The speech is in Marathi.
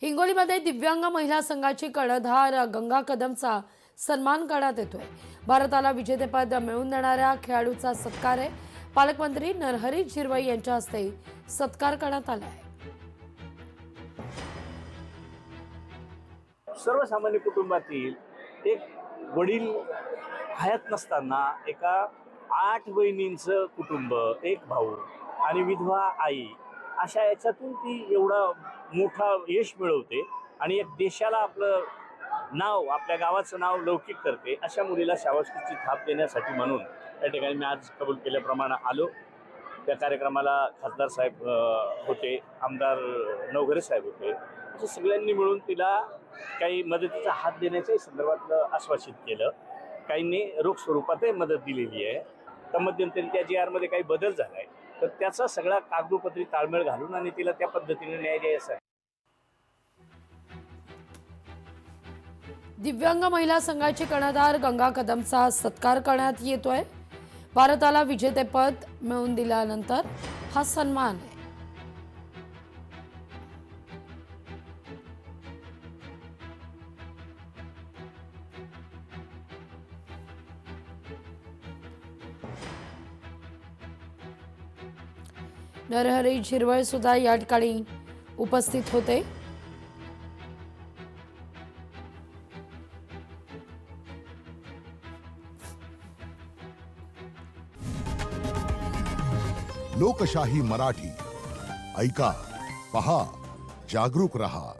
हिंगोलीमध्ये दिव्यांग महिला संघाची कर्णधार गंगा कदमचा सन्मान करण्यात येतोय। भारताला विजेतेपद मिळवून देणाऱ्या खेळाडूचा सत्कार आहे। पालकमंत्री नरहरी झिरवळ यांच्या हस्ते सत्कार करण्यात आला आहे। सर्वसामान्य कुटुंबातील एक वडील हयात नसताना एका 8 बहिणींचं कुटुंब, एक भाऊ आणि विधवा आई, अशा याच्यातून ती एवढा मोठा यश मिळवते आणि एक देशाला आपलं नाव, आपल्या गावाचं नाव लौकिक करते। अशा मुलीला शाबासकीची थाप देण्यासाठी म्हणून त्या ठिकाणी मी आज कबूल केल्याप्रमाणे आलो। त्या कार्यक्रमाला खासदार साहेब होते, आमदार नवघरे साहेब होते, अशा सगळ्यांनी मिळून तिला काही मदतीचा हात देण्याच्याही संदर्भातलं आश्वासित केलं। काहींनी रोख स्वरूपातही मदत दिलेली आहे। तर मध्यंतरी त्या जी आरमध्ये काही बदल झाला आहे, तर त्याचा सगळा कागदोपत्री ताळमेळ घालून आणि तिला त्या पद्धतीने न्याय द्यायचा। दिव्यांग महिला संघाची कर्णधार गंगा कदमचा सत्कार करण्यात येतोय। भारताला विजेतेपद मिळवून दिल्यानंतर हा सन्मान आहे। नरहरी झिरवळ सुद्धा या ठिकाणी उपस्थित होते। लोकशाही मराठी ऐका, पहा, जागरूक रहा।